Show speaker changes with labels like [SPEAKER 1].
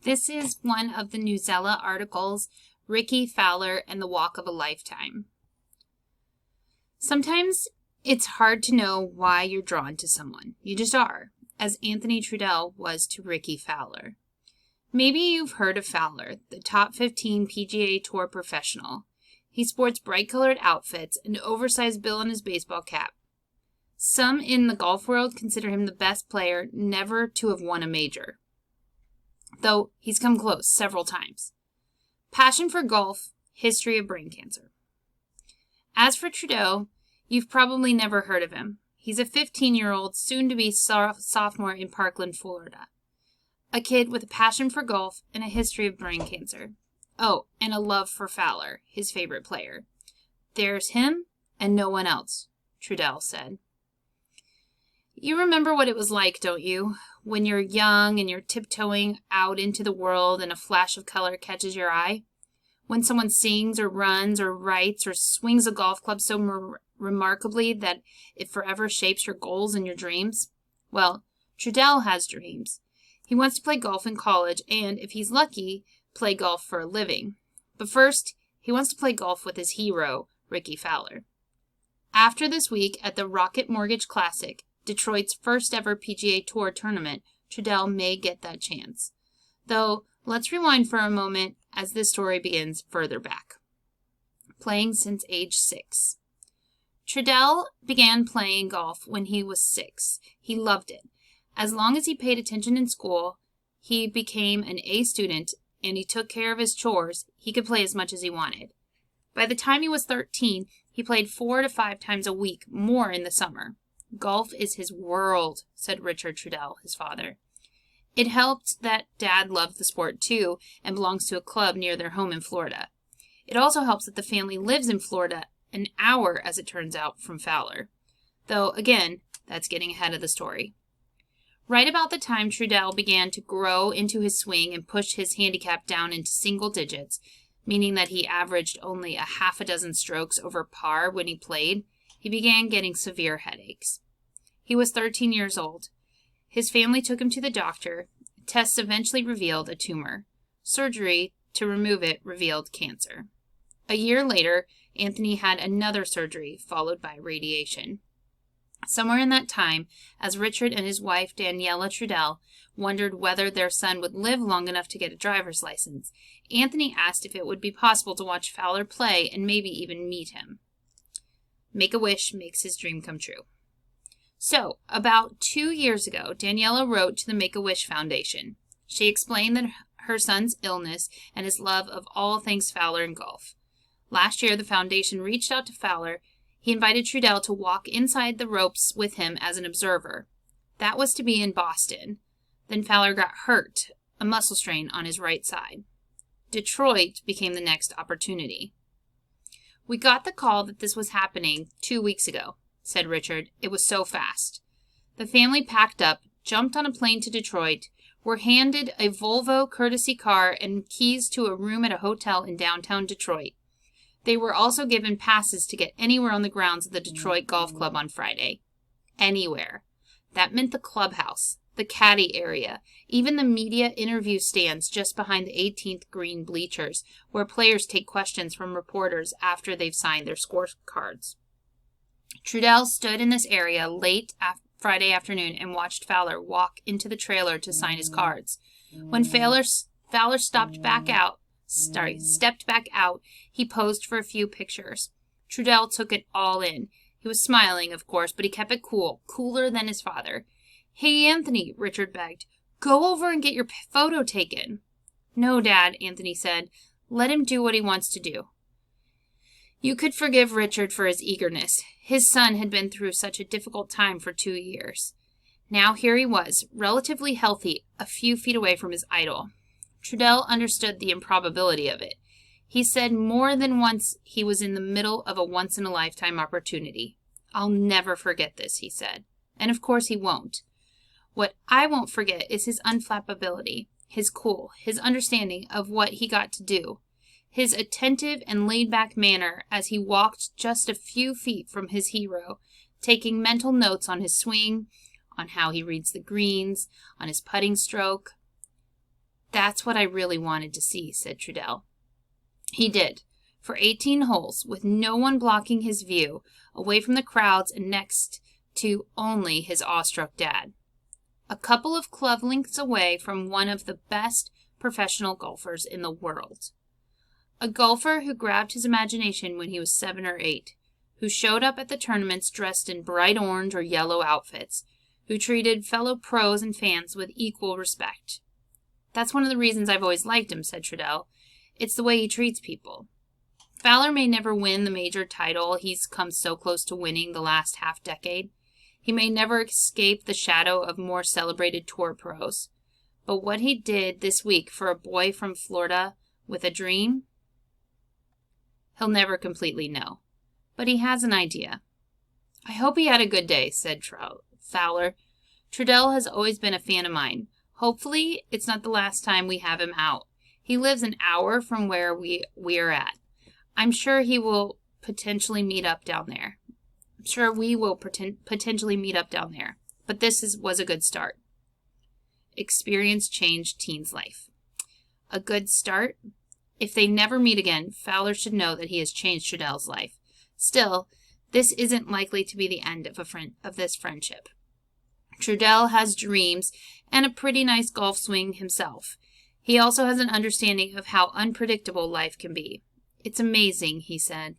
[SPEAKER 1] This is one of the Newsella articles, Rickie, Fowler, and the Walk of a Lifetime. Sometimes it's hard to know why you're drawn to someone. You just are, as Anthony Trudell was to Rickie Fowler. Maybe you've heard of Fowler, the top 15 PGA Tour professional. He sports bright-colored outfits and an oversized bill on his baseball cap. Some in the golf world consider him the best player never to have won a major, though he's come close several times. Passion for golf, history of brain cancer. As for Trudell, you've probably never heard of him. He's a 15-year-old, soon-to-be sophomore in Parkland, Florida. A kid with a passion for golf and a history of brain cancer. Oh, and a love for Fowler, his favorite player. There's him and no one else, Trudell said. You remember what it was like, don't you? When you're young and you're tiptoeing out into the world and a flash of color catches your eye? When someone sings or runs or writes or swings a golf club so remarkably that it forever shapes your goals and your dreams? Well, Trudell has dreams. He wants to play golf in college and, if he's lucky, play golf for a living. But first, he wants to play golf with his hero, Rickie Fowler. After this week at the Rocket Mortgage Classic, Detroit's first ever PGA Tour tournament, Trudell may get that chance. Though, let's rewind for a moment as this story begins further back. Playing since age 6. Trudell began playing golf when he was 6. He loved it. As long as he paid attention in school, he became an A student and he took care of his chores, he could play as much as he wanted. By the time he was 13, he played 4 to 5 times a week, more in the summer. Golf is his world, said Richard Trudell, his father. It helped that Dad loved the sport too and belongs to a club near their home in Florida. It also helps that the family lives in Florida, an hour, as it turns out, from Fowler. Though, again, that's getting ahead of the story. Right about the time Trudell began to grow into his swing and push his handicap down into single digits, meaning that he averaged only a half a dozen strokes over par when he played, he began getting severe headaches. He was 13 years old. His family took him to the doctor. Tests eventually revealed a tumor. Surgery to remove it revealed cancer. A year later, Anthony had another surgery, followed by radiation. Somewhere in that time, as Richard and his wife Daniela Trudell wondered whether their son would live long enough to get a driver's license, Anthony asked if it would be possible to watch Fowler play and maybe even meet him. Make-A-Wish makes his dream come true. So, about 2 years ago, Daniela wrote to the Make-A-Wish Foundation. She explained that her son's illness and his love of all things Fowler and golf. Last year, the foundation reached out to Fowler. He invited Trudell to walk inside the ropes with him as an observer. That was to be in Boston. Then Fowler got hurt, a muscle strain on his right side. Detroit became the next opportunity. We got the call that this was happening 2 weeks ago, said Richard. It was so fast. The family packed up, jumped on a plane to Detroit, were handed a Volvo courtesy car and keys to a room at a hotel in downtown Detroit. They were also given passes to get anywhere on the grounds of the Detroit Golf Club on Friday. Anywhere. That meant the clubhouse, the caddy area, even the media interview stands just behind the 18th green bleachers, where players take questions from reporters after they've signed their scorecards. Trudell stood in this area late Friday afternoon and watched Fowler walk into the trailer to sign his cards. When Fowler stepped back out, he posed for a few pictures. Trudell took it all in. He was smiling, of course, but he kept it cool, cooler than his father. Hey, Anthony, Richard begged. Go over and get your photo taken. No, Dad, Anthony said. Let him do what he wants to do. You could forgive Richard for his eagerness. His son had been through such a difficult time for 2 years. Now here he was, relatively healthy, a few feet away from his idol. Trudell understood the improbability of it. He said more than once he was in the middle of a once-in-a-lifetime opportunity. I'll never forget this, he said. And of course he won't. What I won't forget is his unflappability, his cool, his understanding of what he got to do, his attentive and laid-back manner as he walked just a few feet from his hero, taking mental notes on his swing, on how he reads the greens, on his putting stroke. That's what I really wanted to see, said Trudell. He did, for 18 holes, with no one blocking his view, away from the crowds and next to only his awestruck dad. A couple of club lengths away from one of the best professional golfers in the world. A golfer who grabbed his imagination when he was 7 or 8, who showed up at the tournaments dressed in bright orange or yellow outfits, who treated fellow pros and fans with equal respect. That's one of the reasons I've always liked him, said Trudell. It's the way he treats people. Fowler may never win the major title he's come so close to winning the last half-decade. He may never escape the shadow of more celebrated tour pros. But what he did this week for a boy from Florida with a dream, he'll never completely know. But he has an idea. I hope he had a good day, said Fowler. Trudell has always been a fan of mine. Hopefully, it's not the last time we have him out. He lives an hour from where we are at. I'm sure he will potentially meet up down there. But this was a good start. Experience changed Teen's life. A good start? If they never meet again, Fowler should know that he has changed Trudell's life. Still, this isn't likely to be the end of this friendship. Trudell has dreams and a pretty nice golf swing himself. He also has an understanding of how unpredictable life can be. It's amazing, he said.